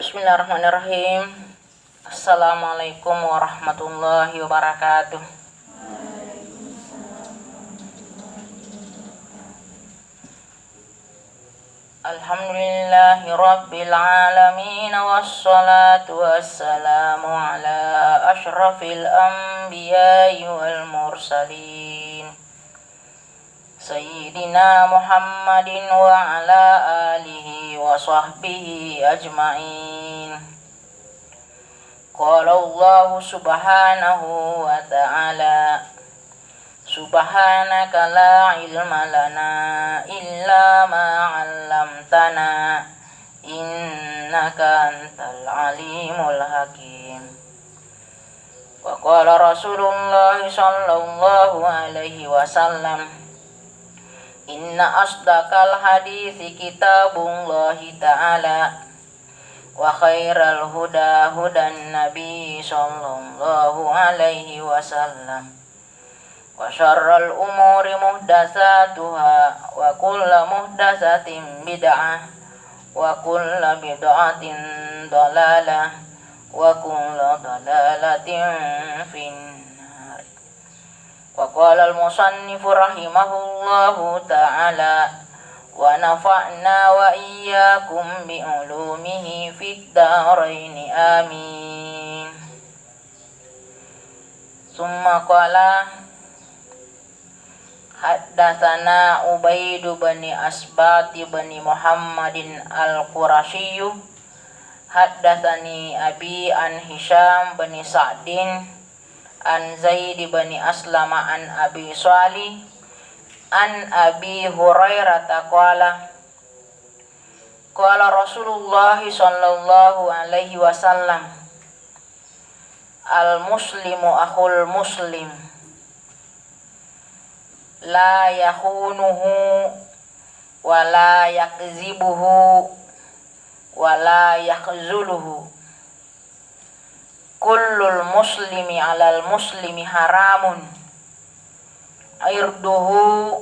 Bismillahirrahmanirrahim. Assalamualaikum warahmatullahi wabarakatuh. Alhamdulillahi rabbil alamin, wassalatu wassalamu ala ashrafil anbiya'i wal mursalin Sayyidina Muhammadin wa ala alihi wa sahbihi ajma'in. Qala Allah subhanahu wa ta'ala, subhanaka la ilma lana illa ma 'allamtana innaka antal alimul hakim. Wa qala Rasulullah sallallahu alaihi wasallam, inna asdaqal hadithi kitabullahi ta'ala wa khairal huda hudan nabi sallallahu alaihi wasallam wa syarral umuri muhdatsatuha wa kullu muhdatsatin bid'ah wa kullu bid'atin dhalalah wa kullu dhalalatin fin. Wa qala al-musannifu rahimahullahu ta'ala wa nafa'na wa iyyakum bi ulumihi fid dharain amin. Summa qala haddatsana Ubaid bin Asbat bin Muhammadin al-Qurasyi haddatsani abi an Hisham bin Sa'din an Zaid bin Aslam an Abi Shalih an Abi Hurairah qala qala Rasulullah sallallahu alaihi wasallam, al muslimu akhul muslim la yakhunuhu wa la yakzibuhu wa la yakhzuluhu. Kullul muslimi alal muslimi haramun irduhu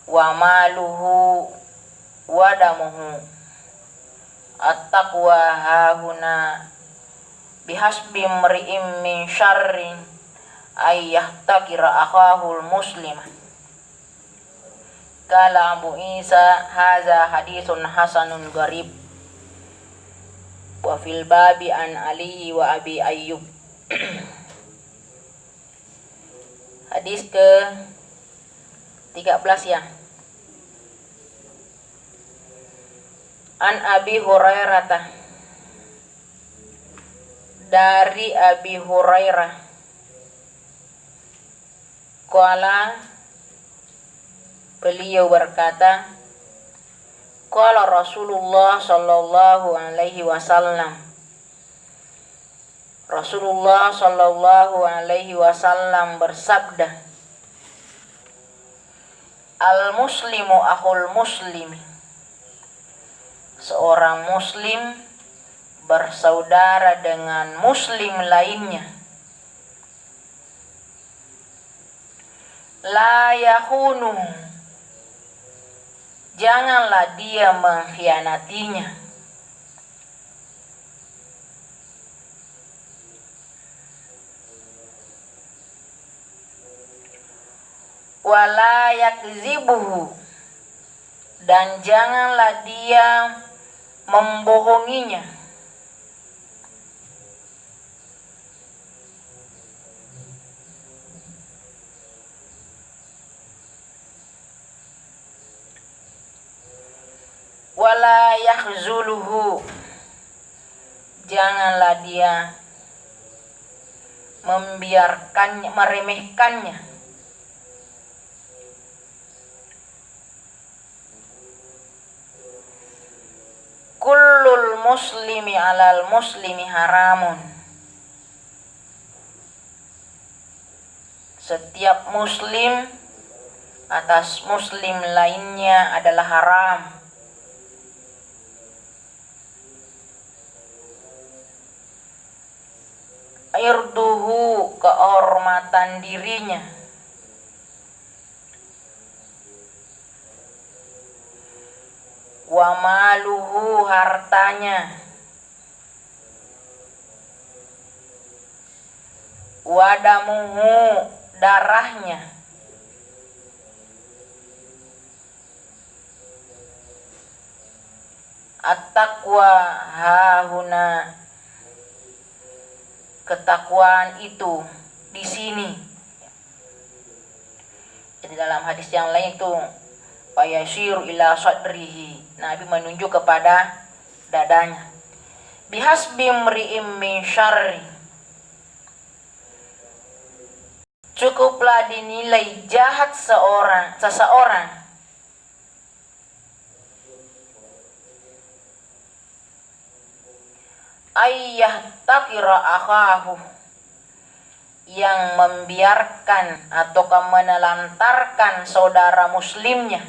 wa maluhu wa damuhu. At-taqwa hahuna bihasbi mri'im min syarrin ay yahtakira akhahul muslim. Kala Abu Isa, haza hadithun hasanun gharib. Wa fil babi an Ali wa Abi Ayyub. Hadis ke 13 ya. An Abi Hurairah, dari Abi Hurairah, qala, beliau berkata, qala Rasulullah sallallahu alaihi wasallam, Rasulullah sallallahu alaihi wasallam bersabda, al muslimu akhul muslimi, seorang muslim bersaudara dengan muslim lainnya. La yakhunu, janganlah dia mengkhianatinya. Wala yakzibuhu, dan janganlah dia membohonginya. Wala yakhzuluhu, janganlah dia membiarkannya, meremehkannya. Kullul muslimi alal muslimi haramun, setiap muslim atas muslim lainnya adalah haram. Irduhu, kehormatan dirinya. Wa maluhu, hartanya. wadamuhu darahnya, at-taqwa hahuna ketakwaan itu di sini. Jadi dalam hadis yang lain itu fayashiru ila sadrihi, Nabi menunjuk kepada dadanya. Bihasbi mri'im min syarri, cukuplah dinilai jahat seseorang ayyah takira akhahu, yang membiarkan atau menelantarkan saudara muslimnya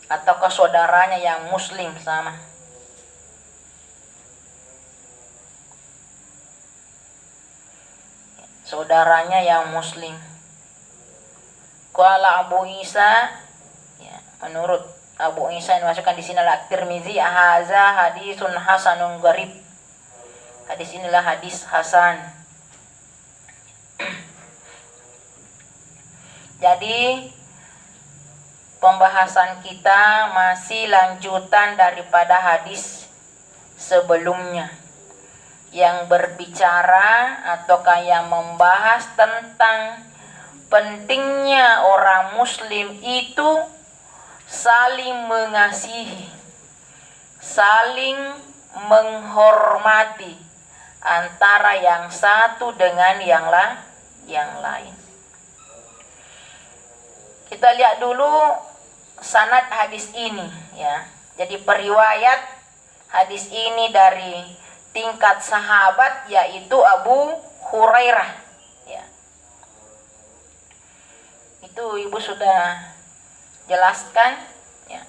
atau ke saudaranya yang muslim sama. Saudaranya yang muslim. Qala Abu Isa, ya, menurut Abu Isa yang dimasukkan di sini adalah Tirmizi, haza hadisun hasanun gharib. Hadis inilah hadis hasan. Jadi pembahasan kita masih lanjutan daripada hadis sebelumnya yang berbicara ataukah yang membahas tentang pentingnya orang muslim itu saling mengasihi, saling menghormati antara yang satu dengan yang lain. Kita lihat dulu sanad hadis ini, ya. Jadi periwayat hadis ini dari tingkat sahabat yaitu Abu Hurairah, ya. Itu Ibu sudah jelaskan, ya.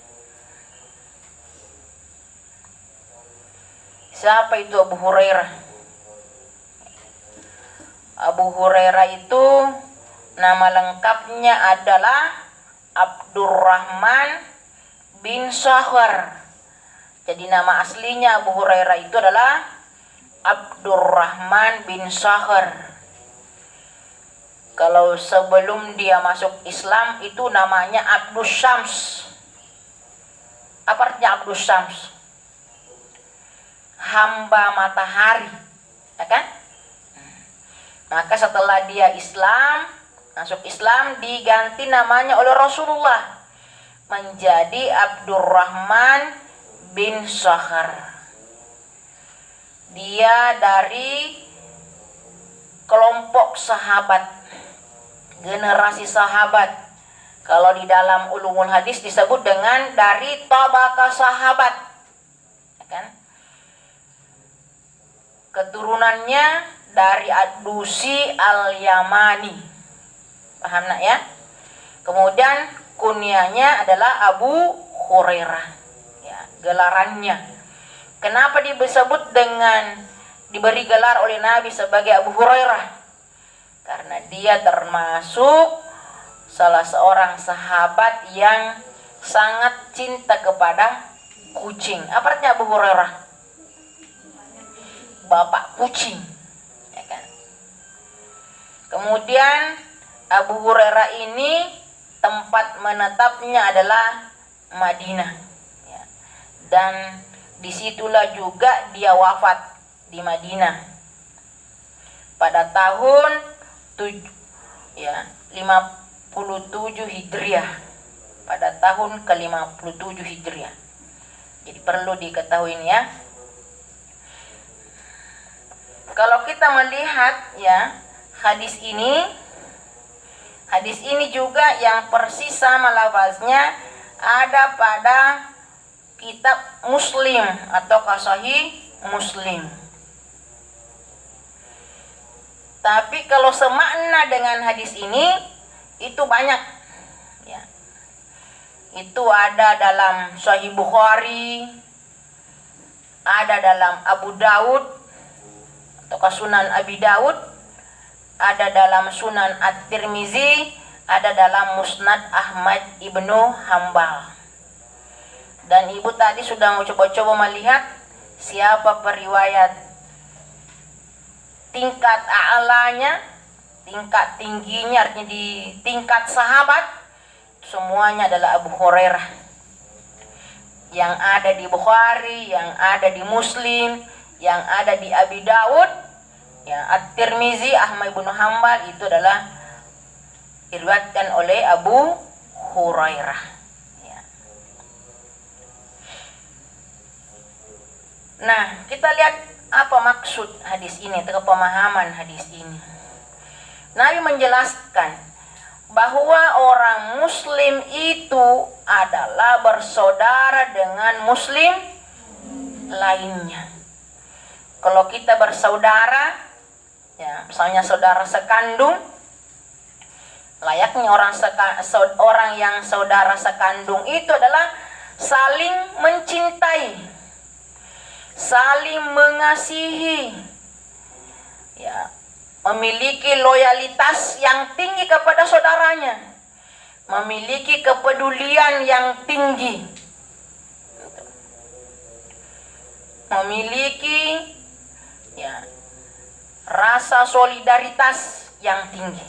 Siapa itu Abu Hurairah? Abu Hurairah itu nama lengkapnya adalah Abdurrahman bin Sakhar. Jadi nama aslinya Abu Hurairah itu adalah Abdurrahman bin Sakhar. Kalau sebelum dia masuk Islam itu namanya Abdus Syams. Apa artinya Abdus Syams? Hamba matahari, ya kan? Maka setelah dia masuk Islam, diganti namanya oleh Rasulullah menjadi Abdurrahman bin Sakhar. Dia dari kelompok sahabat, generasi sahabat. Kalau di dalam ulumul hadis disebut dengan dari tabaqah sahabat, ya kan? Keturunannya dari Ad-Dusi Al-Yamani, paham nak ya? Kemudian kunyahnya adalah Abu Hurairah, ya, gelarannya. Kenapa disebut diberi gelar oleh Nabi sebagai Abu Hurairah? Karena dia termasuk salah seorang sahabat yang sangat cinta kepada kucing. Apa artinya Abu Hurairah? Bapak kucing, ya kan? Kemudian Abu Hurairah ini tempat menetapnya adalah Madinah, ya. Dan disitulah juga dia wafat di Madinah pada tahun 57 Hijriah, pada tahun ke-57 Hijriah. Jadi perlu diketahui ini, ya. Kalau kita melihat, ya, hadis ini juga yang persis sama lafaznya ada pada kitab Muslim atau Sahih Muslim. Tapi kalau semakna dengan hadis ini itu banyak, ya. Itu ada dalam Sahih Bukhari, ada dalam Abu Daud atau Sunan Abi Daud, ada dalam Sunan At-Tirmizi, ada dalam Musnad Ahmad Ibnu Hambal. Dan Ibu tadi sudah coba-coba melihat siapa periwayat tingkat a'lanya, tingkat tingginya, artinya di tingkat sahabat, semuanya adalah Abu Hurairah. Yang ada di Bukhari, yang ada di Muslim, yang ada di Abi Daud, ya, At-Tirmizi, Ahmad bin Hanbal, itu adalah diriwayatkan oleh Abu Hurairah. Ya. Nah, kita lihat apa maksud hadis ini atau pemahaman hadis ini. Nabi menjelaskan bahwa orang muslim itu adalah bersaudara dengan muslim lainnya. Kalau kita bersaudara, ya, misalnya saudara sekandung, layaknya orang yang saudara sekandung itu adalah saling mencintai, saling mengasihi, ya, memiliki loyalitas yang tinggi kepada saudaranya, memiliki kepedulian yang tinggi, memiliki, ya, rasa solidaritas yang tinggi.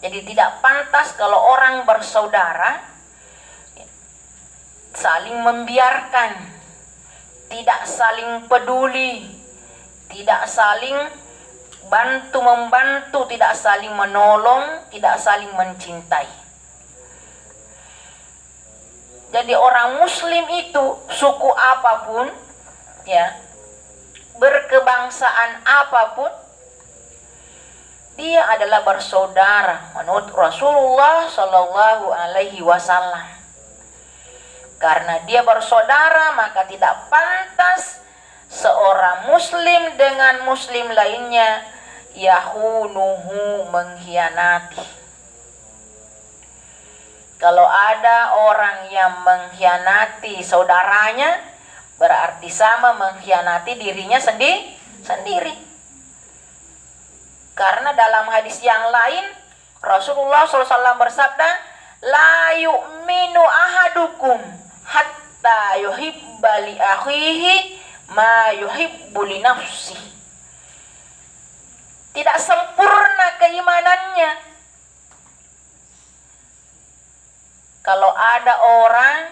Jadi tidak pantas kalau orang bersaudara, ya, saling membiarkan, tidak saling peduli, tidak saling bantu-membantu, tidak saling menolong, tidak saling mencintai. Jadi orang muslim itu suku apapun, ya, berkebangsaan apapun, dia adalah bersaudara menurut Rasulullah Shallallahu Alaihi Wasallam. Karena dia bersaudara, maka tidak pantas seorang muslim dengan muslim lainnya yahunuhu, mengkhianati. Kalau ada orang yang mengkhianati saudaranya, berarti sama mengkhianati dirinya sendiri. Karena dalam hadis yang lain Rasulullah SAW bersabda, la yu'minu ahadukum hatta yuhibba li akhihi ma yuhibbu li nafsihi. Tidak sempurna keimanannya kalau ada orang,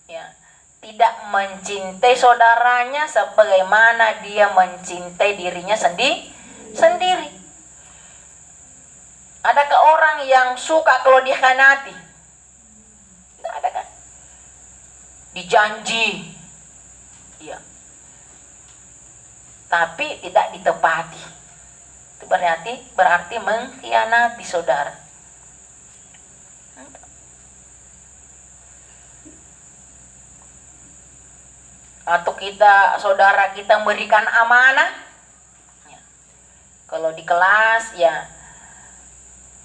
ya, tidak mencintai saudaranya sebagaimana dia mencintai dirinya sendiri. Adakah orang yang suka kalau dikhianati? Tidak ada kan? Dijanji, ya, tapi tidak ditepati. Itu berarti mengkhianati saudara. Atau saudara kita memberikan amanah, ya, kalau di kelas, ya,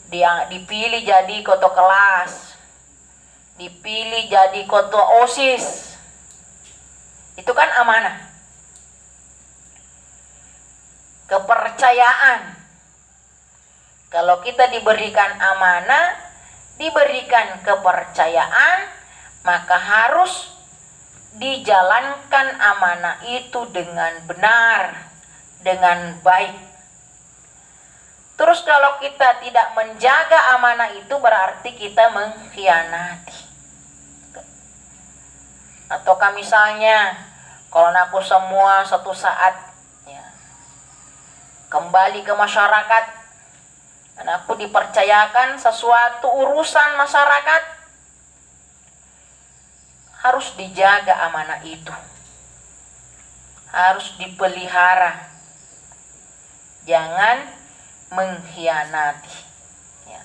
dia dipilih jadi ketua kelas, dipilih jadi ketua OSIS, itu kan amanah, kepercayaan. Kalau kita diberikan amanah, diberikan kepercayaan, maka harus dijalankan amanah itu dengan benar, dengan baik. Terus kalau kita tidak menjaga amanah itu, berarti kita mengkhianati. Ataukah misalnya kalau aku semua satu saat, ya, kembali ke masyarakat dan aku dipercayakan sesuatu urusan masyarakat, harus dijaga amanah itu, harus dipelihara, jangan mengkhianati, ya.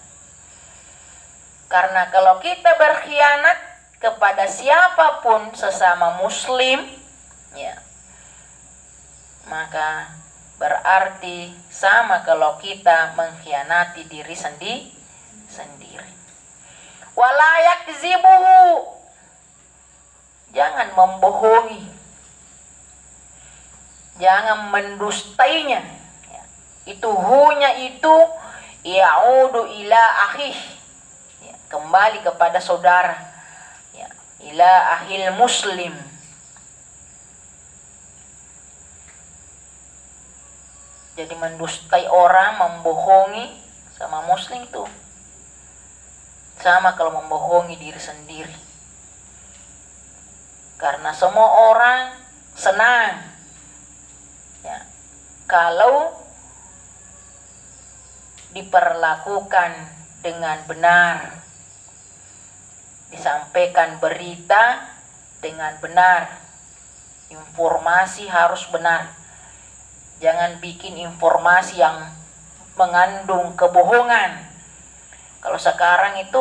Karena kalau kita berkhianat kepada siapapun sesama muslim, ya, maka berarti sama kalau kita mengkhianati diri sendiri. Wala yakzibuhu, jangan membohongi, jangan mendustainya, ya. Itu hunya itu ya'udu ila akhih, ya, kembali kepada saudara, ya, ila akhil muslim. Jadi mendustai orang, membohongi sama muslim itu sama kalau membohongi diri sendiri. Karena semua orang senang ya, kalau diperlakukan dengan benar, disampaikan berita dengan benar, informasi harus benar. Jangan bikin informasi yang mengandung kebohongan. Kalau sekarang itu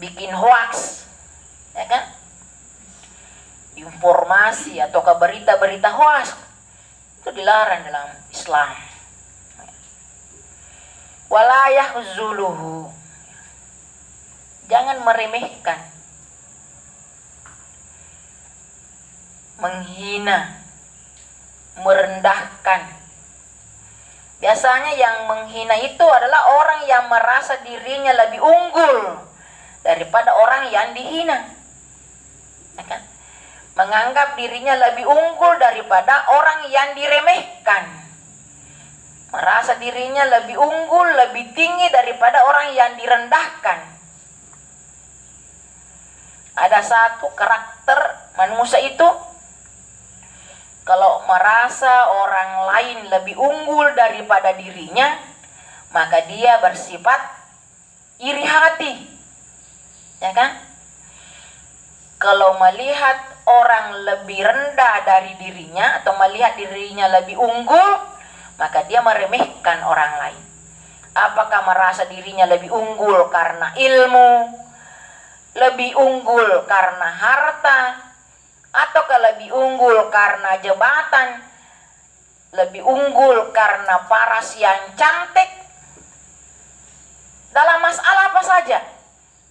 bikin hoax, ya kan? Informasi atau berita-berita hoax itu dilarang dalam Islam. Wala yahzuluhu, jangan meremehkan, menghina, merendahkan. Biasanya yang menghina itu adalah orang yang merasa dirinya lebih unggul daripada orang yang dihina, ya kan? Menganggap dirinya lebih unggul daripada orang yang diremehkan, merasa dirinya lebih unggul, lebih tinggi daripada orang yang direndahkan. Ada satu karakter manusia itu, kalau merasa orang lain lebih unggul daripada dirinya, maka dia bersifat iri hati, ya kan? Kalau melihat orang lebih rendah dari dirinya atau melihat dirinya lebih unggul, maka dia meremehkan orang lain. Apakah merasa dirinya lebih unggul karena ilmu, lebih unggul karena harta, ataukah lebih unggul karena jabatan, lebih unggul karena paras yang cantik? Dalam masalah apa saja,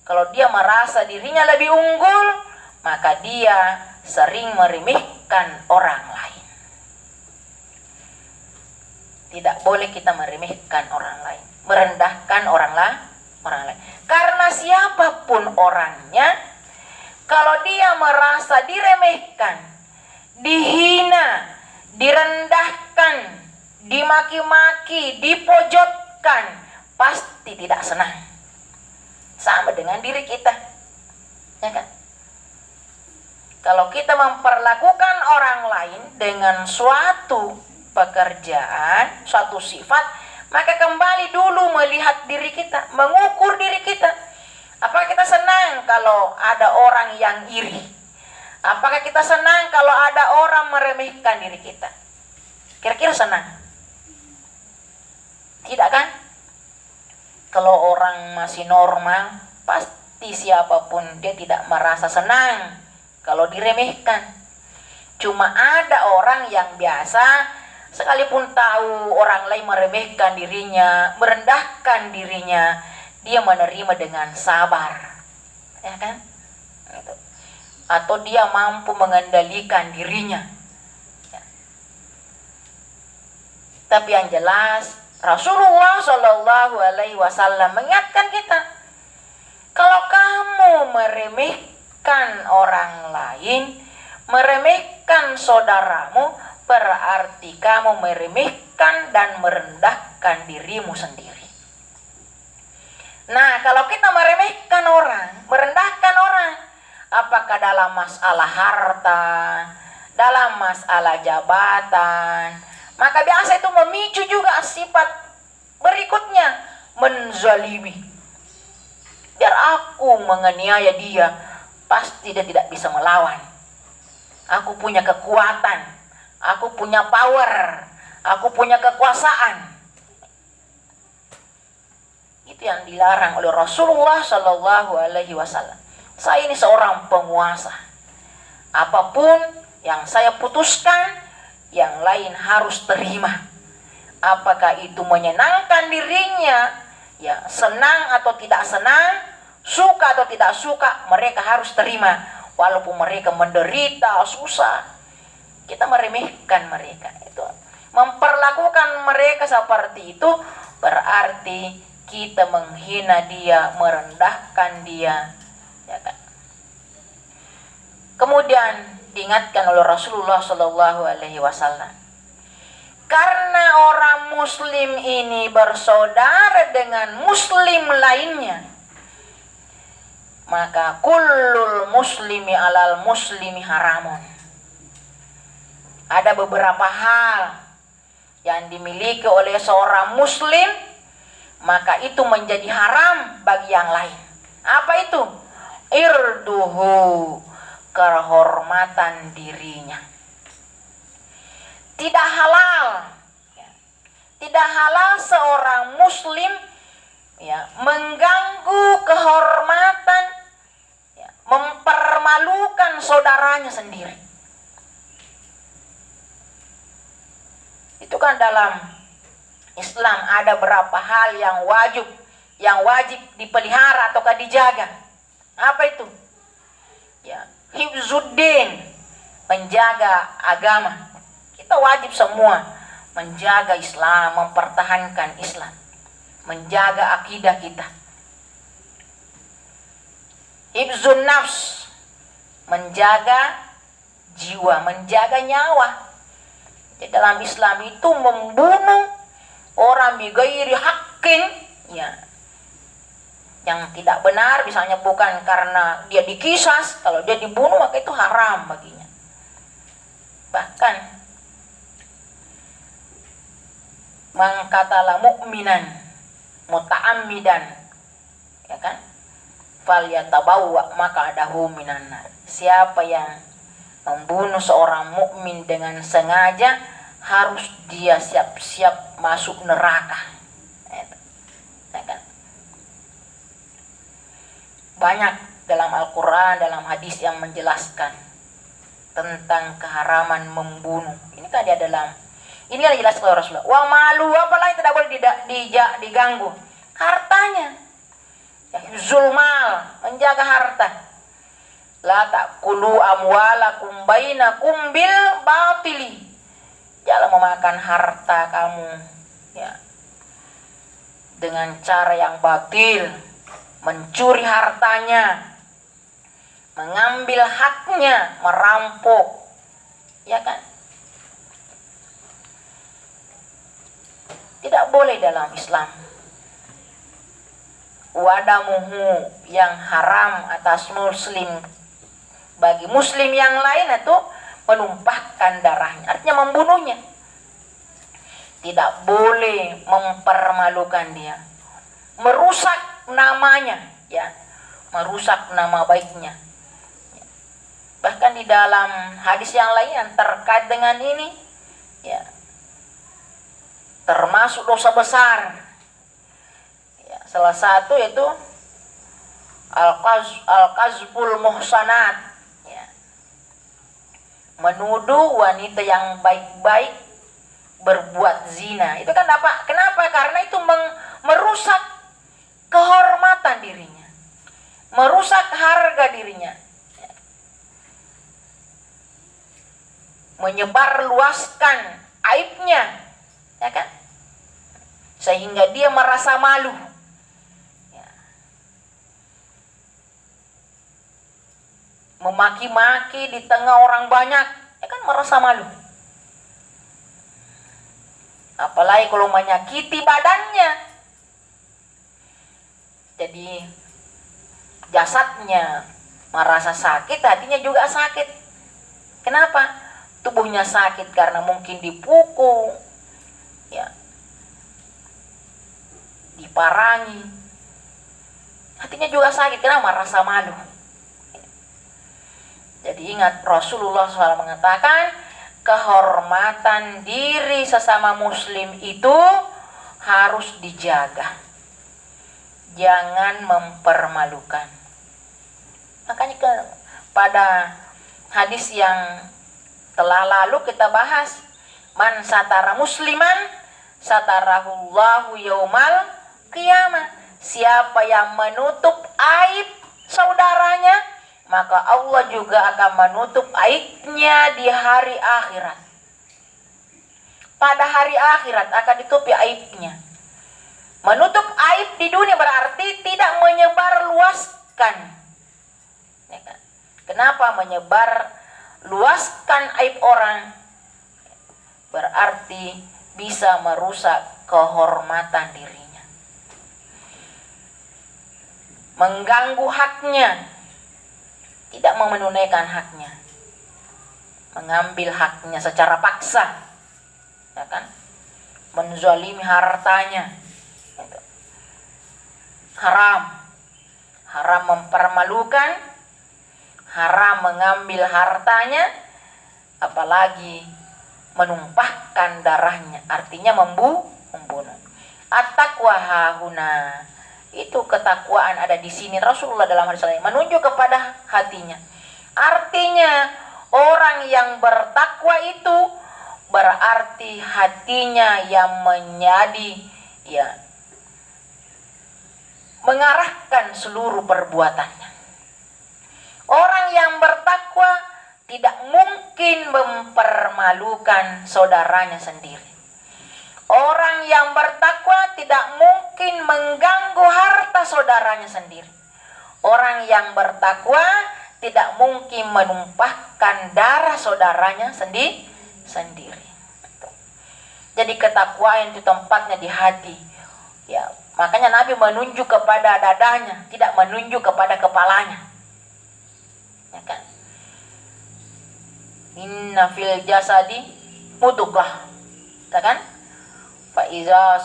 kalau dia merasa dirinya lebih unggul, maka dia sering meremehkan orang lain. Tidak boleh kita meremehkan orang lain, merendahkan orang lain. Karena siapapun orangnya, kalau dia merasa diremehkan, dihina, direndahkan, dimaki-maki, dipojokkan, pasti tidak senang. Sama dengan diri kita, ya kan? Kalau kita memperlakukan orang lain dengan suatu pekerjaan, suatu sifat, maka kembali dulu melihat diri kita, mengukur diri kita. Apakah kita senang kalau ada orang yang iri? Apakah kita senang kalau ada orang meremehkan diri kita? Kira-kira senang? Tidak kan? Kalau orang masih normal, pasti siapapun dia tidak merasa senang kalau diremehkan. Cuma ada orang yang biasa, sekalipun tahu orang lain meremehkan dirinya, merendahkan dirinya, dia menerima dengan sabar, ya kan? Atau dia mampu mengendalikan dirinya. Ya. Tapi yang jelas Rasulullah Shallallahu Alaihi Wasallam mengingatkan kita, kalau kamu meremehkan orang lain, meremehkan saudaramu, berarti kamu meremehkan dan merendahkan dirimu sendiri. Nah, kalau kita meremehkan orang, merendahkan orang, apakah dalam masalah harta, dalam masalah jabatan, maka biasa itu memicu juga sifat berikutnya, menzalimi. Biar aku menganiaya dia, pasti dia tidak bisa melawan. Aku punya kekuatan, aku punya power, aku punya kekuasaan. Itu yang dilarang oleh Rasulullah Shallallahu Alaihi Wasallam. Saya ini seorang penguasa. Apapun yang saya putuskan, yang lain harus terima. Apakah itu menyenangkan dirinya, ya senang atau tidak senang, suka atau tidak suka, mereka harus terima. Walaupun mereka menderita, susah, kita meremehkan mereka. Itu memperlakukan mereka seperti itu berarti kita menghina dia, merendahkan dia, ya kan? Kemudian diingatkan oleh Rasulullah Shallallahu Alaihi Wasallam, Karena orang muslim ini bersaudara dengan muslim lainnya, maka kullul muslimi alal muslimi haramun. Ada beberapa hal yang dimiliki oleh seorang muslim, maka itu menjadi haram bagi yang lain. Apa itu? Irduhu, kehormatan dirinya. Tidak halal, tidak halal seorang muslim mengganggu kehormatan, mempermalukan saudaranya sendiri. Itu kan dalam Islam ada berapa hal yang wajib dipelihara ataukah dijaga. Apa itu? Hifzuddin, menjaga agama. Kita wajib semua menjaga Islam, mempertahankan Islam, menjaga akidah kita. Hifzun nafs, menjaga jiwa, menjaga nyawa. Di dalam Islam itu membunuh orang bighairi haqqin, yang tidak benar, misalnya bukan karena dia dikisas, kalau dia dibunuh maka itu haram baginya. Bahkan man qatala mu'minan muta'ammidan, falyatabawwa maq'adahu minan nar. Siapa yang membunuh seorang mukmin dengan sengaja, harus dia siap-siap masuk neraka. Banyak dalam Al-Quran, dalam hadis yang menjelaskan tentang keharaman membunuh. Ini kan dia ini yang dijelaskan oleh Rasulullah. Wa malu, apalagi tidak boleh diganggu. Hartanya. Zulmal, menjaga harta. La ta'kulu amwalakum bainakum bil batili. Jangan memakan harta kamu dengan cara yang batil, mencuri hartanya, mengambil haknya, merampok. Tidak boleh dalam Islam. Wadamuhu, yang haram atas muslim bagi muslim yang lain itu menumpahkan darahnya, artinya membunuhnya. Tidak boleh mempermalukan dia, merusak namanya, merusak nama baiknya. Bahkan di dalam hadis yang lain yang terkait dengan ini, termasuk dosa besar. Salah satu yaitu al-qazful muhsanat, menuduh wanita yang baik-baik berbuat zina. Itu kan apa? Kenapa? Karena itu merusak kehormatan dirinya, merusak harga dirinya, menyebarluaskan aibnya, sehingga dia merasa malu. Memaki-maki di tengah orang banyak, merasa malu. Apalagi kalau menyakiti badannya, jadi jasadnya merasa sakit, hatinya juga sakit. Kenapa? Tubuhnya sakit karena mungkin dipukul, diparangi, hatinya juga sakit karena merasa malu. Jadi ingat, Rasulullah SAW mengatakan kehormatan diri sesama muslim itu harus dijaga, jangan mempermalukan. Makanya pada hadis yang telah lalu kita bahas, man satara musliman satarahullahu yaumal qiyamah. Siapa yang menutup aib saudaranya, maka Allah juga akan menutup aibnya di hari akhirat. Pada hari akhirat akan ditutupi aibnya. Menutup aib di dunia berarti tidak menyebarluaskan. Kenapa menyebarluaskan aib orang? Berarti bisa merusak kehormatan dirinya, mengganggu haknya, tidak mau menunaikan haknya, mengambil haknya secara paksa, ya kan? Menzalimi hartanya, haram mempermalukan, haram mengambil hartanya, apalagi menumpahkan darahnya, artinya membunuh. At-taqwa hahuna, itu ketakwaan ada di sini. Rasulullah dalam hadis lain menunjuk kepada hatinya. Artinya orang yang bertakwa itu berarti hatinya yang menjadi mengarahkan seluruh perbuatannya. Orang yang bertakwa tidak mungkin mempermalukan saudaranya sendiri. Orang yang bertakwa tidak mungkin mengganggu harta saudaranya sendiri. Orang yang bertakwa tidak mungkin menumpahkan darah saudaranya sendiri. Jadi ketakwaan itu tempatnya di hati. Ya, makanya Nabi menunjuk kepada dadanya, tidak menunjuk kepada kepalanya. Ya kan? Inna fil jasadi mudghah, ya kan? Fa iza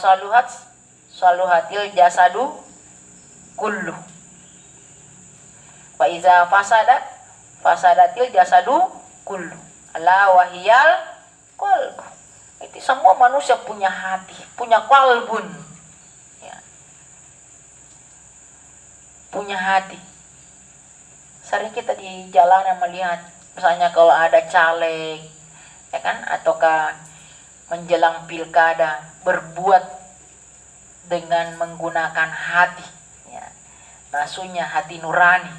saluhatil jasadu kullu. Fa iza fasadatil jasadu kullu. Ala wahiyal qalbu. Itu semua manusia punya hati, punya qalbun. Ya. Punya hati. Sering kita di jalanan melihat, misalnya kalau ada caleg, ya kan, ataukah menjelang pilkada, berbuat dengan menggunakan hati, ya, maksudnya hati nurani.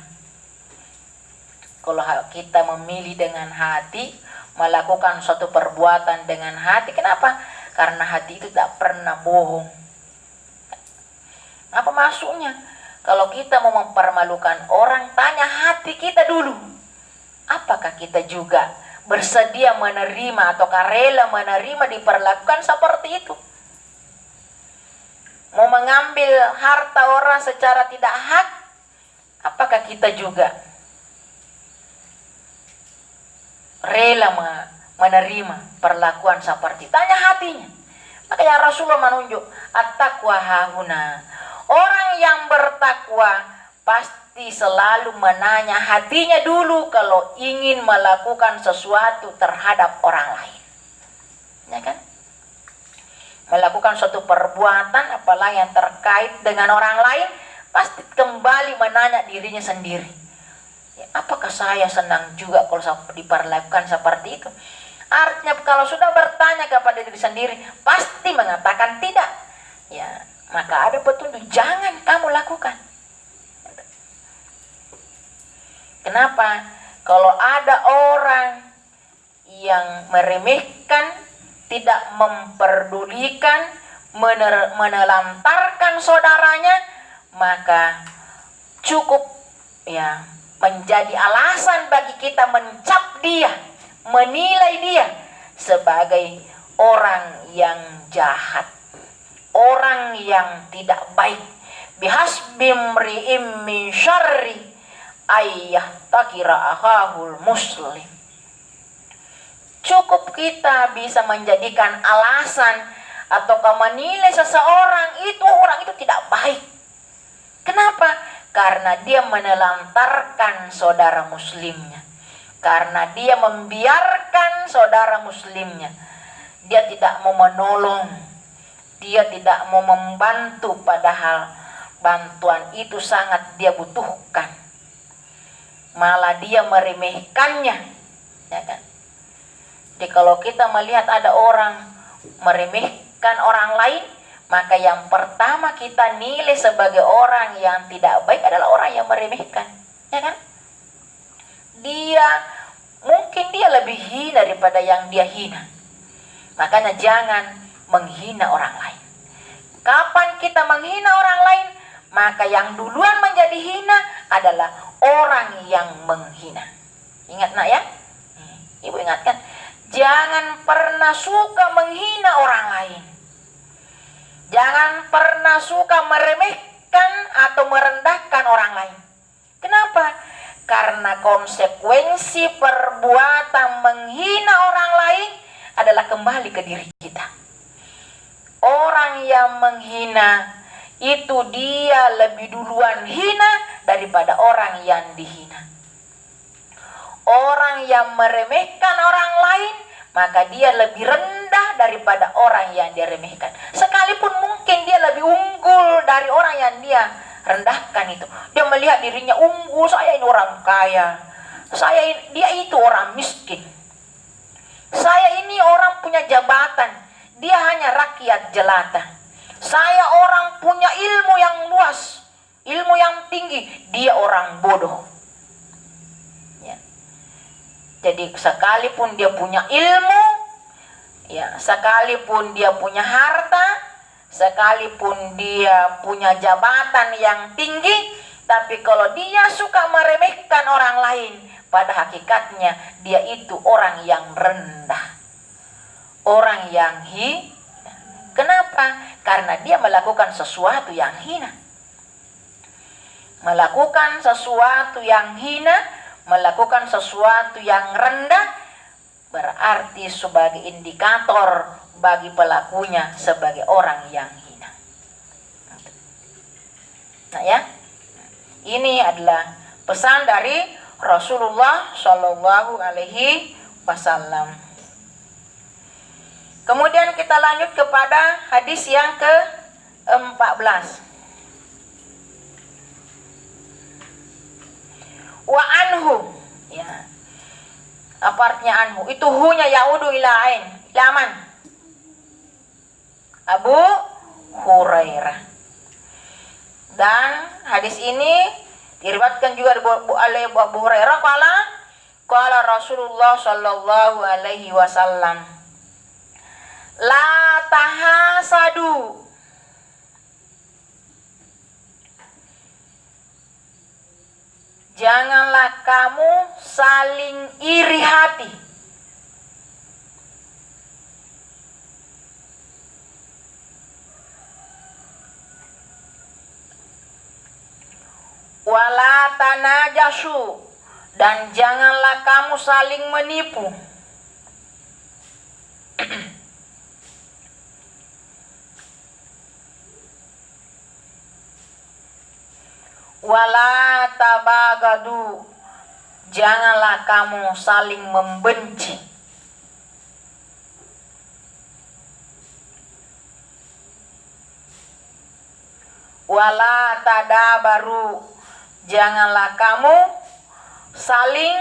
Kalau kita memilih dengan hati, melakukan suatu perbuatan dengan hati, kenapa? Karena hati itu tak pernah bohong. Apa maksudnya? Kalau kita mau mempermalukan orang, tanya hati kita dulu. Apakah kita juga bersedia menerima atau rela menerima diperlakukan seperti itu? Mau mengambil harta orang secara tidak hak, apakah kita juga rela menerima perlakuan seperti itu? Tanya hatinya. Makanya Rasulullah menunjuk at-taqwa hahuna. Orang yang bertakwa pasti selalu menanya hatinya dulu kalau ingin melakukan sesuatu terhadap orang lain. Ya kan? Melakukan suatu perbuatan apalagi yang terkait dengan orang lain, pasti kembali menanya dirinya sendiri. Ya, apakah saya senang juga kalau diperlakukan seperti itu? Artinya kalau sudah bertanya kepada diri sendiri, pasti mengatakan tidak. Ya, maka ada petunjuk, jangan kamu lakukan. Kenapa? Kalau ada orang yang meremehkan, tidak memperdulikan, menelantarkan saudaranya, maka cukup ya menjadi alasan bagi kita mencap dia, menilai dia sebagai orang yang jahat, orang yang tidak baik. Bihasbimri'im min syarri ayyah takira akhahul muslim. Cukup kita bisa menjadikan alasan atau menilai seseorang itu, orang itu tidak baik. Kenapa? Karena dia menelantarkan saudara muslimnya, karena dia membiarkan saudara muslimnya, dia tidak mau menolong, dia tidak mau membantu, padahal bantuan itu sangat dia butuhkan. Malah dia meremehkannya, ya kan? Jadi kalau kita melihat ada orang meremehkan orang lain, maka yang pertama kita nilai sebagai orang yang tidak baik adalah orang yang meremehkan, ya kan? Mungkin dia lebih hina daripada yang dia hina. Makanya jangan menghina orang lain. Kapan kita menghina orang lain, maka yang duluan menjadi hina adalah orang yang menghina. Ingat nak ya? Ibu ingatkan, Jangan pernah suka menghina orang lain. Jangan pernah suka meremehkan atau merendahkan orang lain. Kenapa? Karena konsekuensi perbuatan menghina orang lain adalah kembali ke diri kita. Orang yang menghina itu dia lebih duluan hina daripada orang yang dihina. Orang yang meremehkan orang lain, maka dia lebih rendah daripada orang yang dia remehkan. Sekalipun mungkin dia lebih unggul dari orang yang dia rendahkan itu. Dia melihat dirinya unggul, saya ini orang kaya. Dia itu orang miskin. Saya ini orang punya jabatan, dia hanya rakyat jelata. Saya orang punya ilmu yang luas, ilmu yang tinggi, dia orang bodoh. Jadi sekalipun dia punya ilmu, sekalipun dia punya harta, sekalipun dia punya jabatan yang tinggi, tapi kalau dia suka meremehkan orang lain, pada hakikatnya dia itu orang yang rendah, orang yang hina. Kenapa? Karena dia melakukan sesuatu yang hina. Melakukan sesuatu yang hina, melakukan sesuatu yang rendah, berarti sebagai indikator bagi pelakunya sebagai orang yang hina. Nah ya, ini adalah pesan dari Rasulullah Shallallahu Alaihi Wasallam. Kemudian kita lanjut kepada hadis yang ke-14. Wa anhu, ya. Apa artinya anhu? Itu hunya yaudu ila ain, ilaman. Abu Hurairah. Dan hadis ini diriwayatkan juga oleh Abu Hurairah qala Rasulullah sallallahu alaihi wasallam, la tahasadu, janganlah kamu saling iri hati. Wala tanajasu, dan janganlah kamu saling menipu. Wala tabagadu, janganlah kamu saling membenci. Wala tadabaru, janganlah kamu saling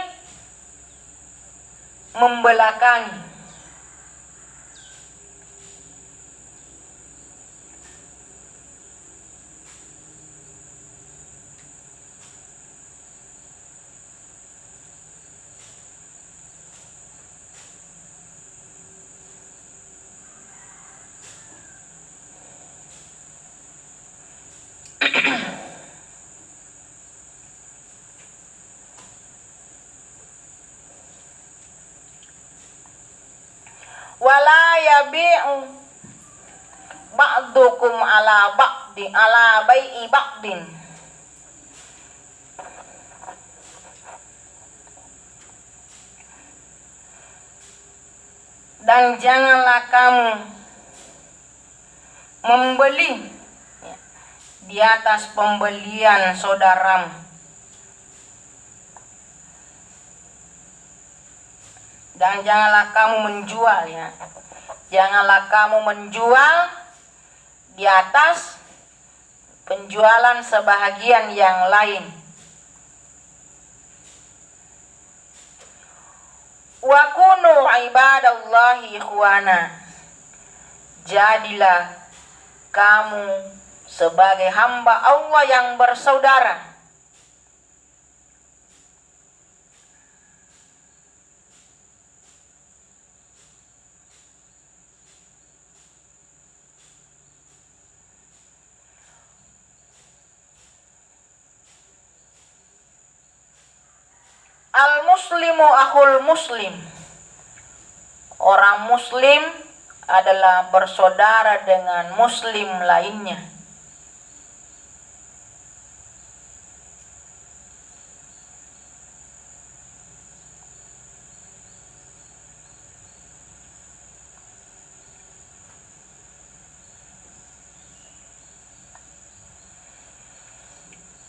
membelakangi. Wala yabi'u ba'dukum ala ba'di ala bai'i ba'din, dan janganlah kamu membeli di atas pembelian saudaramu. Dan janganlah kamu menjual, ya. Janganlah kamu menjual di atas penjualan sebahagian yang lain. Wa kunu ibadallahi ikhwana, jadilah kamu sebagai hamba Allah yang bersaudara. Al muslimu akhul muslim, orang muslim adalah bersaudara dengan muslim lainnya.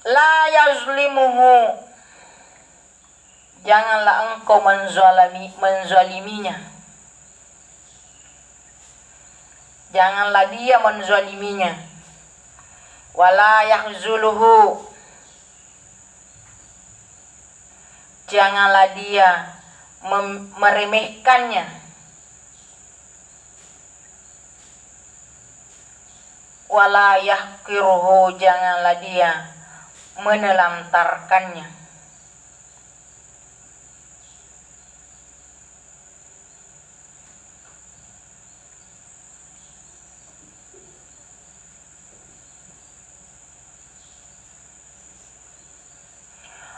La yazlimuhu, janganlah engkau menzaliminya. Janganlah dia menzaliminya. Wala yahzuluhu, janganlah dia meremehkannya. Wala yahqiruhu, janganlah dia menelantarkannya.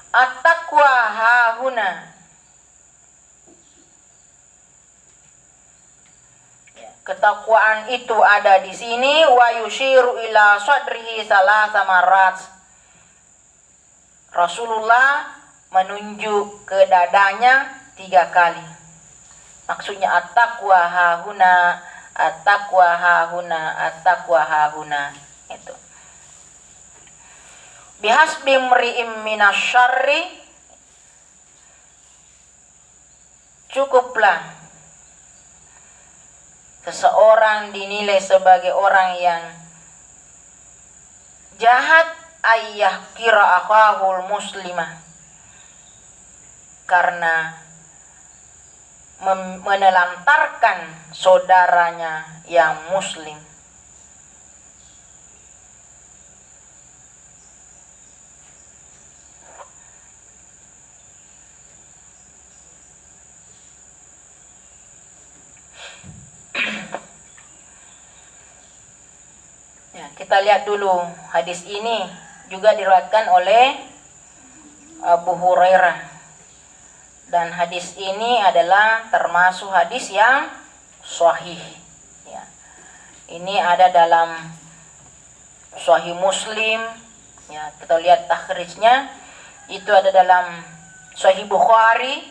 At-taqwa hahuna, ketakwaan itu ada di sini. Wa yushiru ila sadrihi salasa marat, Rasulullah menunjuk ke dadanya 3 kali. Maksudnya at-taqwa hahuna, at-taqwa hahuna, at-taqwa hahuna. Itu. Bihasbi mri'im minasyarri, cukuplah seseorang dinilai sebagai orang yang jahat ayah kira akhahul muslimah, karena menelantarkan saudaranya yang muslim. Ya, kita lihat dulu hadis ini juga diriwayatkan oleh Abu Hurairah, dan hadis ini adalah termasuk hadis yang sahih. Ya. Ini ada dalam Sahih Muslim. Ya, kita lihat takhrijnya, itu ada dalam Sahih Bukhari.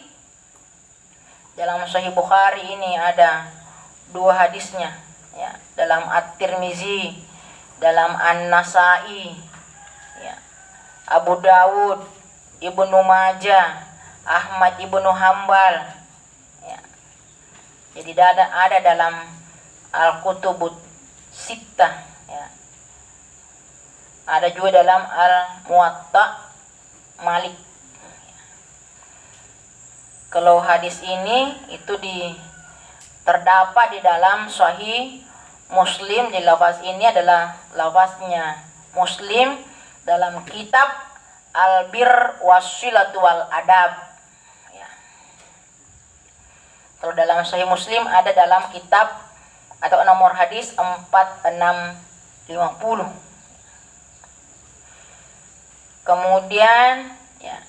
Dalam Sahih Bukhari ini ada 2 hadisnya. Ya, dalam At-Tirmizi, dalam An-Nasai, ya, Abu Dawud, Ibnu Majah, Ahmad Ibnu Hambal. Ya. Jadi ada dalam Al-Kutubut Sittah. Ya. Ada juga dalam Al-Muwatta Malik. Kalau hadis ini itu terdapat di dalam Sahih Muslim. Di lafaz ini adalah lafaznya Muslim dalam kitab Al-Bir Wassilatu wal Adab. Ya. Kalau dalam Sahih Muslim ada dalam kitab atau nomor hadis 4650. Kemudian ya,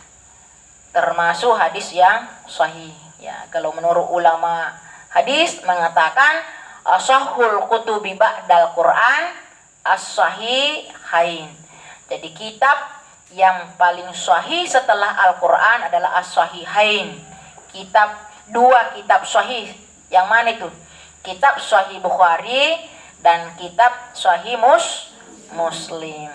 termasuk hadis yang sahih. Ya, kalau menurut ulama hadis mengatakan ashahul kutubi ba'dal Quran as-sahihain. Jadi kitab yang paling sahih setelah Al-Quran adalah as-sahihain. Dua kitab sahih. Yang mana itu? Kitab Sahih Bukhari dan kitab Sahih Muslim.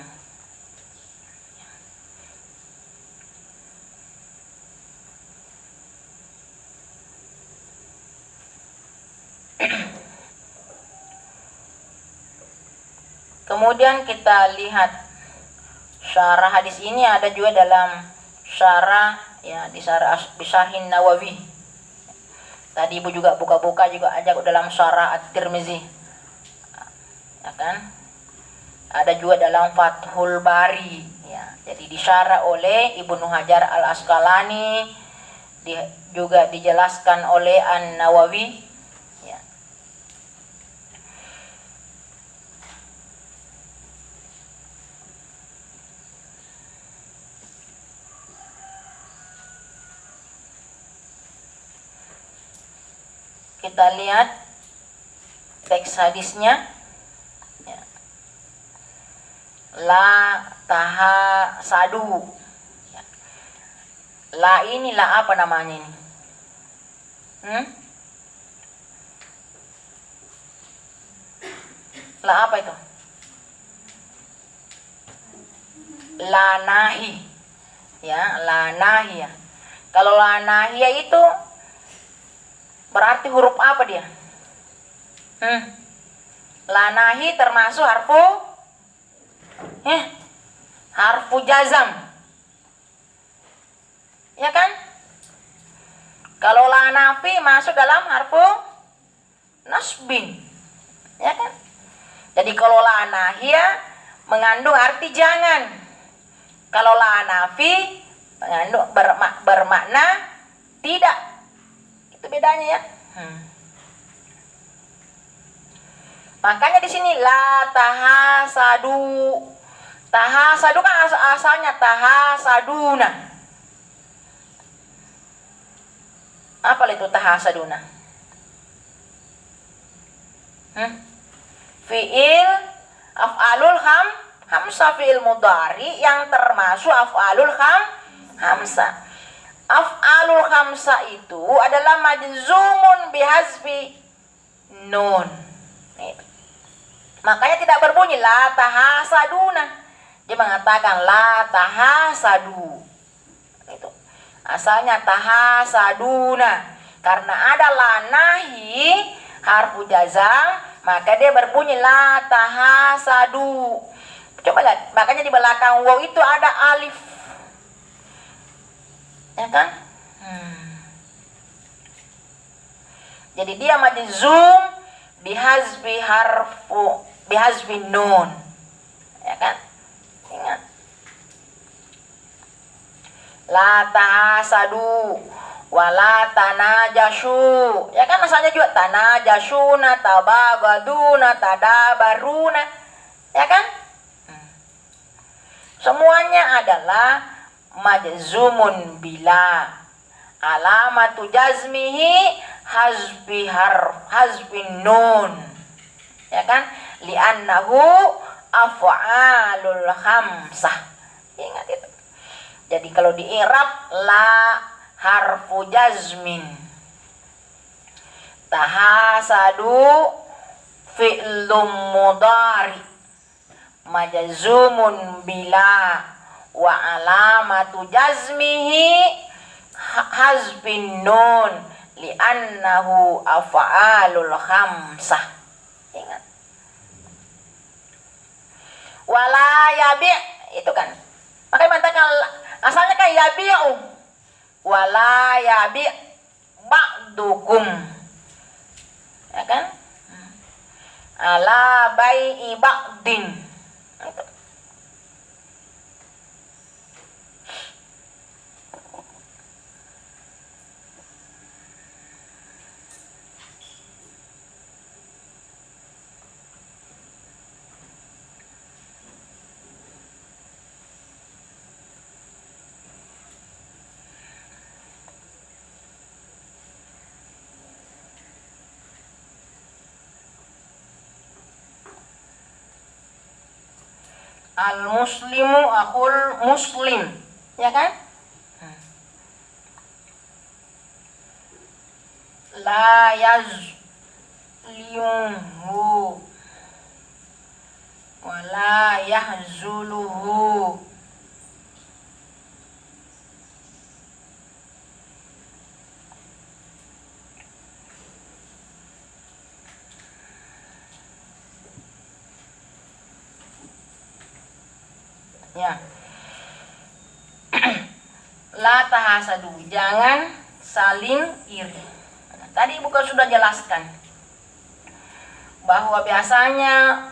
Kemudian kita lihat syarah hadis ini, ada juga dalam syarah, ya, di Syarhin Nawawi. Tadi Ibu juga buka-buka juga aja dalam syarah At-Tirmizi. Ya kan? Ada juga dalam Fathul Bari, ya. Jadi disyarah oleh Ibnu Hajar Al-Asqalani, juga dijelaskan oleh An-Nawawi. Kita lihat teks hadisnya. Ya. La taha sadu. Ya. La inilah apa namanya ini? La apa itu? La nahi. Ya, la nahiyah. Kalau la nahiyah itu berarti huruf apa dia? La nahi termasuk harfu jazam. Ya kan? Kalau la nafi masuk dalam harfu nasbin. Ya kan? Jadi kalau la nahiyah mengandung arti jangan. Kalau la nafi mengandung bermakna tidak. Itu bedanya ya. Makanya di sini la tahasadu. Tahasadu kan asalnya tahasaduna. Apa itu tahasaduna? Fi'il af'alul hamzah, fi'il mudhari yang termasuk af'alul hamzah. Af'alul hamzah itu adalah majzumun bihazfi nun. Makanya tidak berbunyi la tahasaduna. Dia mengatakan la tahasadu. Itu. Asalnya tahasaduna. Karena ada la nahi harfu jazam, maka dia berbunyi la tahasadu. Coba lihat, makanya di belakang waw itu ada alif. Ya kan? Jadi dia majzum bihazfi nun. Ya kan? Ingat. La tahasadu wala tanajashu. Ya kan asalnya juga tanajashuna, tabagaduna, tadabaruna. Ya kan? Semuanya adalah majzumun bila alamatu jazmihi hazfin nun. Ya kan? Li'annahu af'alul khamsah. Ingat itu. Jadi kalau di i'rab la harfu jazmin. Tahasadu fi'lum mudhari majzumun bila wa alamatu jazmihi hazfin nun li'annahu af'alul khamsah. Ingat. Wala yabi' itu kan. Makanya mengatakan asalnya kan yabi'u. Wala yabi' ba'dukum. Ya kan? Ala bai'i ba'din. Itu. Al-muslimu akhul muslim. Ya kan? La yazlimuhu wa la yahzuluhu. Ya. La tahasadu, jangan saling iri. Nah, tadi Ibu kan sudah jelaskan bahwa biasanya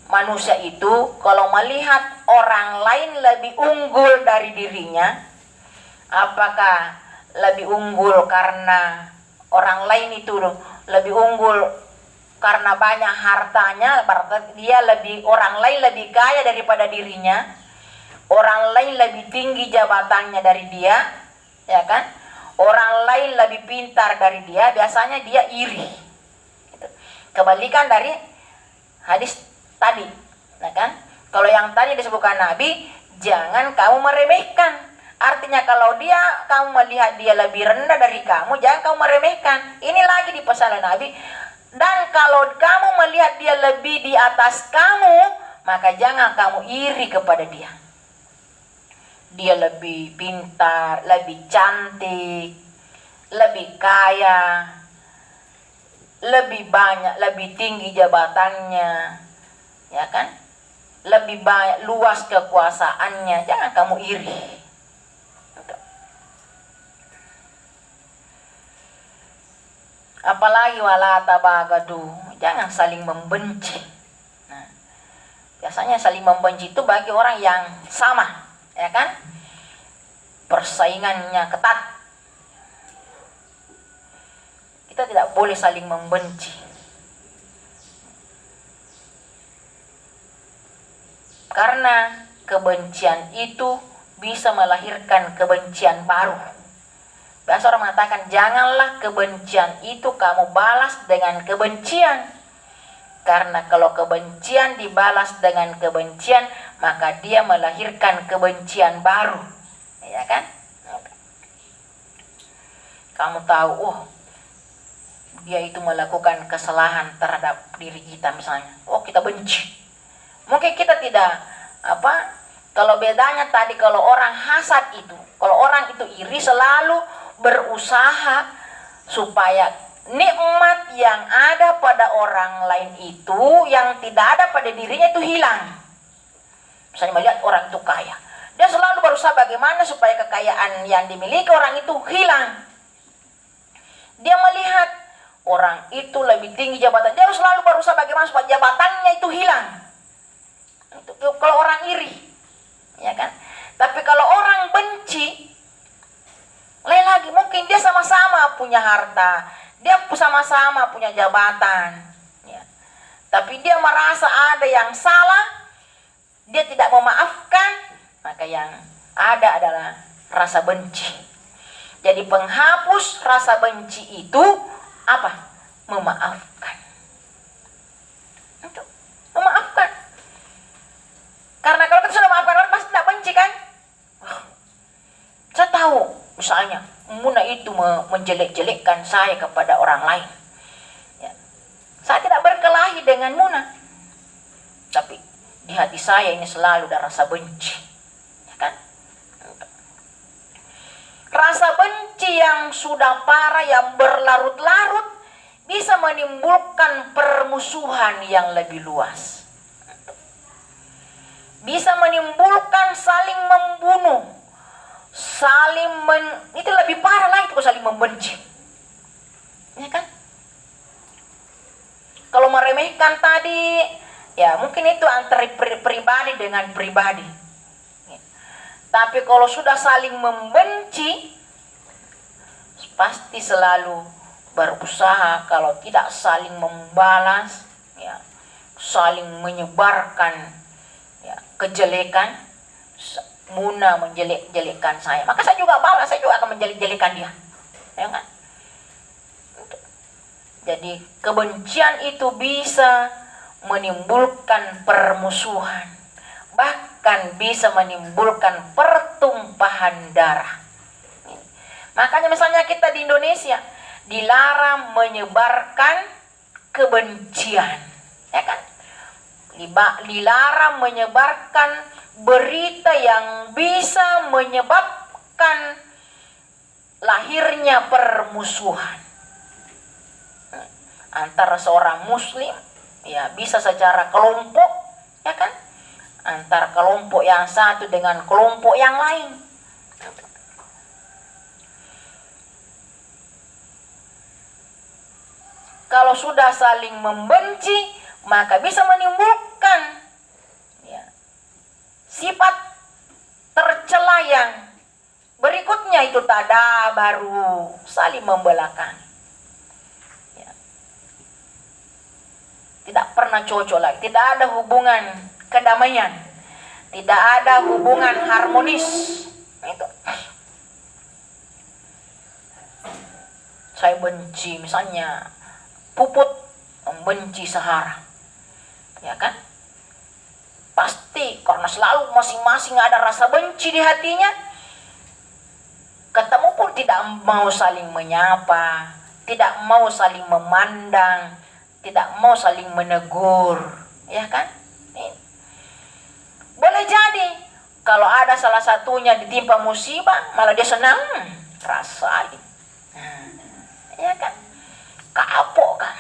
manusia itu kalau melihat orang lain lebih unggul dari dirinya, apakah lebih unggul karena orang lain itu lebih unggul karena banyak hartanya, berarti dia orang lain lebih kaya daripada dirinya, orang lain lebih tinggi jabatannya dari dia, ya kan? orang lain lebih pintar dari dia, biasanya dia iri. Kebalikan dari hadis tadi, nah kan? Kalau yang tadi disebutkan Nabi, jangan kamu meremehkan. Artinya kalau kamu melihat dia lebih rendah dari kamu, jangan kamu meremehkan. Ini lagi di pesan Nabi. Dan kalau kamu melihat dia lebih di atas kamu, maka jangan kamu iri kepada dia. Dia lebih pintar, lebih cantik, lebih kaya, lebih banyak, lebih tinggi jabatannya, ya kan? Lebih banyak, luas kekuasaannya, jangan kamu iri. Apalagi wala tabagadu, jangan saling membenci. Nah, biasanya saling membenci itu bagi orang yang sama, ya kan? Persaingannya ketat. Kita tidak boleh saling membenci. Karena kebencian itu bisa melahirkan kebencian baru. Biasa orang mengatakan, janganlah kebencian itu kamu balas dengan kebencian. Karena kalau kebencian dibalas dengan kebencian, maka dia melahirkan kebencian baru. Ya kan? Kamu tahu, oh, dia itu melakukan kesalahan terhadap diri kita misalnya. Oh, kita benci. Mungkin kita tidak, kalau bedanya tadi, kalau orang hasad itu, kalau orang itu iri, selalu berusaha supaya nikmat yang ada pada orang lain itu, yang tidak ada pada dirinya itu hilang. Misalnya melihat orang itu kaya, dia selalu berusaha bagaimana supaya kekayaan yang dimiliki orang itu hilang. Dia melihat orang itu lebih tinggi jabatan, dia selalu berusaha bagaimana supaya jabatannya itu hilang. Itu kalau orang iri, ya kan? Tapi kalau orang benci, lain lagi, mungkin dia sama-sama punya harta, dia sama-sama punya jabatan, ya. Tapi dia merasa ada yang salah, dia tidak memaafkan, maka yang ada adalah rasa benci. Jadi penghapus rasa benci itu apa? Memaafkan. Untuk memaafkan. Karena kalau kita sudah memaafkan orang, pasti tidak benci kan? Saya tahu, misalnya Muna itu menjelek-jelekkan saya kepada orang lain, ya. Saya tidak berkelahi dengan Muna, tapi di hati saya ini selalu ada rasa benci, ya kan? Rasa benci yang sudah parah, yang berlarut-larut, bisa menimbulkan permusuhan yang lebih luas, bisa menimbulkan saling membunuh, itu lebih parah lagi kalau saling membenci, ya kan? Kalau meremehkan tadi, ya mungkin itu antara pribadi dengan pribadi, ya. Tapi kalau sudah saling membenci, pasti selalu berusaha kalau tidak saling membalas, ya, saling menyebarkan, ya, kejelekan. Muna menjelek-jelekkan saya, maka saya juga balas, saya juga akan menjelek-jelekan dia, ya kan? Jadi kebencian itu bisa menimbulkan permusuhan, bahkan bisa menimbulkan pertumpahan darah. Makanya misalnya kita di Indonesia dilarang menyebarkan kebencian, ya kan? Dilarang menyebarkan berita yang bisa menyebabkan lahirnya permusuhan antara seorang muslim, ya, bisa secara kelompok, ya kan, antara kelompok yang satu dengan kelompok yang lain. Kalau sudah saling membenci, maka bisa menimbulkan, ya, sifat tercela yang berikutnya, itu baru saling membelakangi, ya. Tidak pernah cocok lagi, tidak ada hubungan kedamaian, tidak ada hubungan harmonis. Itu Saya benci misalnya Puput membenci Sahara, ya kan? Pasti karena selalu masing-masing ada rasa benci di hatinya. Ketemu pun tidak mau saling menyapa, tidak mau saling memandang, tidak mau saling menegur, ya kan? Boleh jadi kalau ada salah satunya ditimpa musibah, malah dia senang, rasain, ya kan? Kapok kan?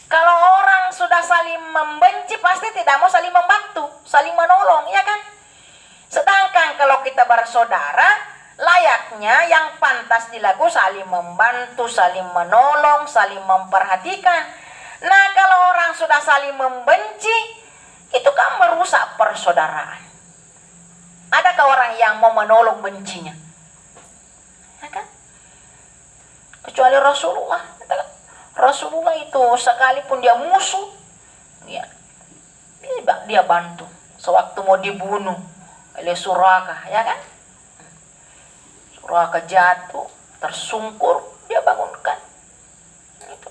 Kalau orang sudah saling membenci, pasti tidak mau saling membantu, saling menolong, ya kan? Sedangkan kalau kita bersaudara, layaknya yang pantas dilakukan saling membantu, saling menolong, saling memperhatikan. Nah, kalau orang sudah saling membenci, itu kan merusak persaudaraan. Adakah orang yang mau menolong bencinya? Ya kan? Kecuali Rasulullah. Rasulullah itu sekalipun dia musuh, ya, dia bantu. Sewaktu mau dibunuh oleh Suraka, ya kan? Suraka jatuh, tersungkur, dia bangunkan. Itu.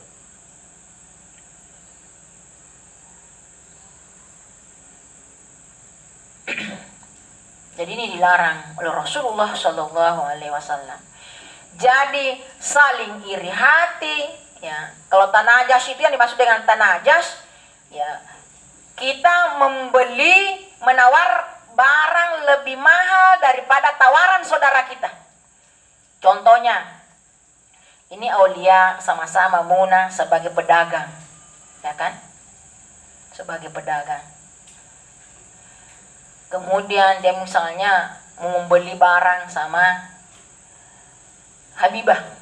Jadi ini dilarang oleh Rasulullah Shallallahu Alaihi Wasallam. Jadi saling iri hati. Ya, kalau tanajas itu yang dimaksud dengan tanajas, ya, kita membeli, menawar barang lebih mahal daripada tawaran saudara kita. Contohnya, ini Aulia sama-sama Muna sebagai pedagang, ya kan? Sebagai pedagang. Kemudian dia misalnya mau membeli barang sama Habibah.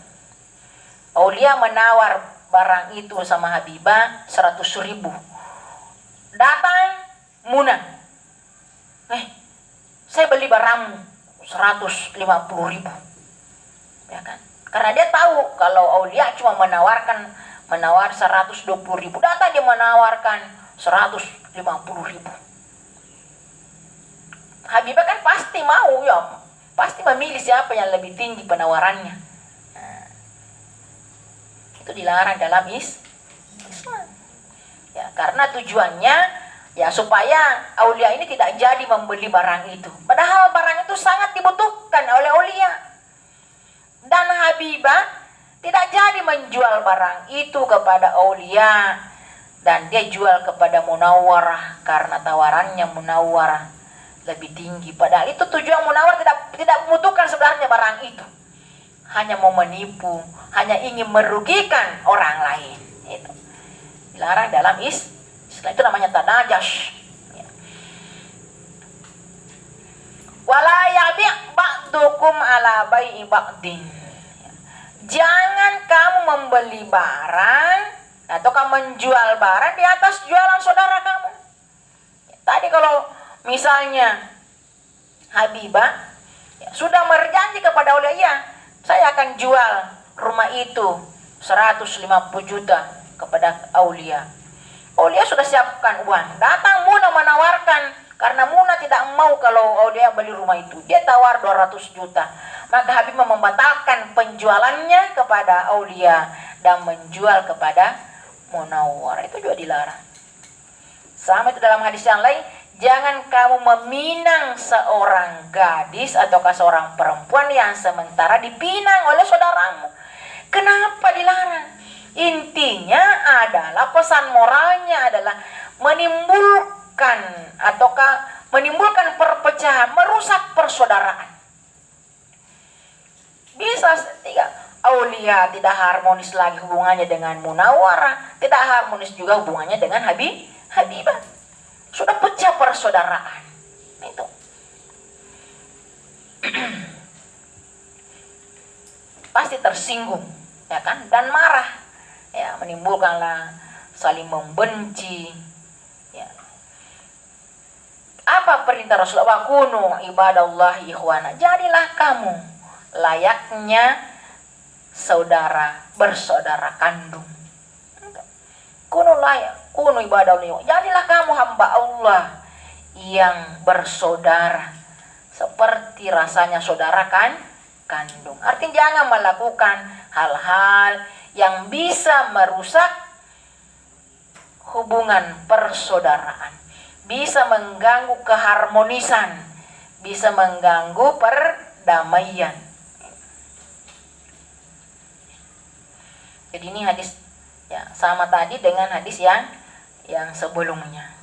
Aulia menawar barang itu sama Habibah 100.000. Datang Muna, saya beli barangmu 150.000, ya kan? Karena dia tahu kalau Aulia cuma menawar 120.000, datang dia menawarkan 150.000. Habibah kan pasti mau, ya, pasti memilih siapa yang lebih tinggi penawarannya. Itu dilarang dalam Islam, ya, karena tujuannya ya supaya Aulia ini tidak jadi membeli barang itu, padahal barang itu sangat dibutuhkan oleh Aulia. Dan Habibah tidak jadi menjual barang itu kepada Aulia, dan dia jual kepada Munawwarah karena tawarannya Munawwarah lebih tinggi. Padahal itu tujuan Munawwarah tidak membutuhkan sebenarnya barang itu, hanya mau menipu, hanya ingin merugikan orang lain. Itu dilarang dalam Islam. Itu namanya tanajas. Wala yabi' ba'dukum ala bai'i ba'din. Jangan kamu membeli barang atau kamu menjual barang di atas jualan saudara kamu. Tadi kalau misalnya Habibah sudah berjanji kepada Aulia, ya, saya akan jual rumah itu 150 juta kepada Aulia. Aulia sudah siapkan uang. Datang Muna menawarkan, karena Muna tidak mau kalau Aulia beli rumah itu. Dia tawar 200 juta. Maka Habib membatalkan penjualannya kepada Aulia dan menjual kepada Munawwarah. Itu juga dilarang. Sama itu dalam hadis yang lain, jangan kamu meminang seorang gadis ataukah seorang perempuan yang sementara dipinang oleh saudaramu. Kenapa dilarang? Intinya adalah, pesan moralnya adalah menimbulkan perpecahan, merusak persaudaraan. Bisa tidak, Aulia tidak harmonis lagi hubungannya dengan Munawwarah, tidak harmonis juga hubungannya dengan Habibah. Sudah pecah persaudaraan. Itu. Pasti tersinggung, ya kan? Dan marah. Ya, menimbulkanlah saling membenci. Ya. Apa perintah Rasulullah? Kunu ibadallah ikhwana. Jadilah kamu layaknya bersaudara kandung. Kunu ibadallah. Jadilah kamu hamba Allah yang bersaudara, seperti rasanya saudara kandung. Artinya jangan melakukan hal-hal yang bisa merusak hubungan persaudaraan, bisa mengganggu keharmonisan, bisa mengganggu perdamaian. Jadi ini hadis ya sama tadi dengan hadis yang sebelumnya.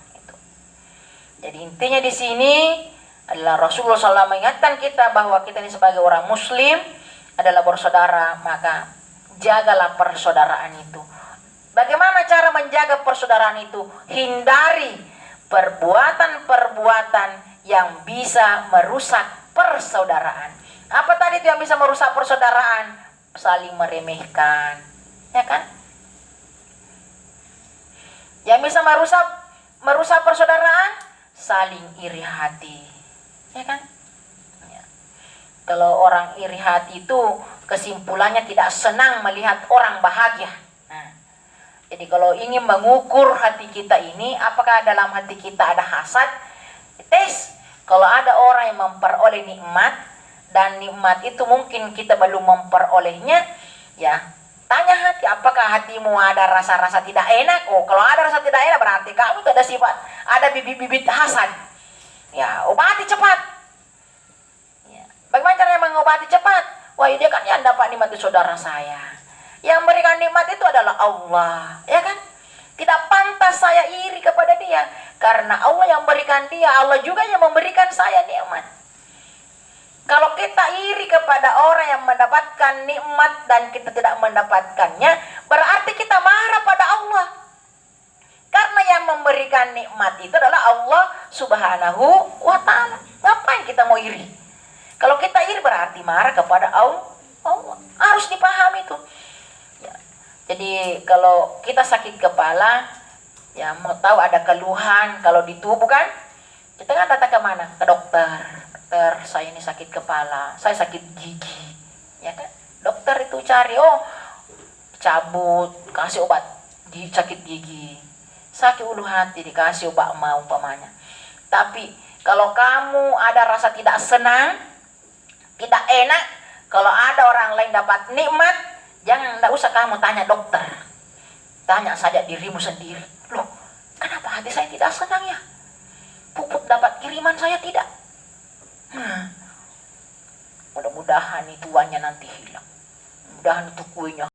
Jadi intinya di sini adalah Rasulullah SAW mengingatkan kita bahwa kita ini sebagai orang Muslim adalah bersaudara, maka jagalah persaudaraan itu. Bagaimana cara menjaga persaudaraan itu? Hindari perbuatan-perbuatan yang bisa merusak persaudaraan. Apa tadi itu yang bisa merusak persaudaraan? Saling meremehkan, ya kan? Yang bisa merusak persaudaraan, saling iri hati, ya kan? Ya. Kalau orang iri hati itu kesimpulannya tidak senang melihat orang bahagia. Nah, jadi kalau ingin mengukur hati kita ini, apakah dalam hati kita ada hasad? Tes, kalau ada orang yang memperoleh nikmat dan nikmat itu mungkin kita belum memperolehnya, ya tanya hati, apakah hatimu ada rasa-rasa tidak enak? Oh, kalau ada rasa tidak enak berarti kamu itu ada sifat, ada bibit-bibit hasad. Ya, obati cepat. Ya. Bagaimana caranya mengobati cepat? Wah, dia kan yang dapat nikmat itu saudara saya. Yang memberikan nikmat itu adalah Allah, ya kan? Tidak pantas saya iri kepada dia, karena Allah yang memberikan dia, Allah juga yang memberikan saya nikmat. Kalau kita iri kepada orang yang mendapatkan nikmat dan kita tidak mendapatkannya, berarti kita marah pada Allah. Karena yang memberikan nikmat itu adalah Allah Subhanahu wa ta'ala. Ngapain kita mau iri? Kalau kita iri berarti marah kepada Allah. Harus dipahami itu. Ya. Jadi kalau kita sakit kepala, ya mau tahu ada keluhan kalau di tubuh kan, kita kan datang ke mana? Ke dokter. Dokter, saya ini sakit kepala, saya sakit gigi, ya kan? Dokter itu cari, oh cabut, kasih obat di sakit gigi, sakit ulu hati dikasih obat mau umpamanya. Tapi kalau kamu ada rasa tidak senang, tidak enak, kalau ada orang lain dapat nikmat, tidak usah kamu tanya dokter, tanya saja dirimu sendiri. Loh, kenapa hati saya tidak senang ya? Puput dapat kiriman saya tidak. Mudah-mudahan itu uangnya nanti hilang. Mudah-mudahan itu kuenya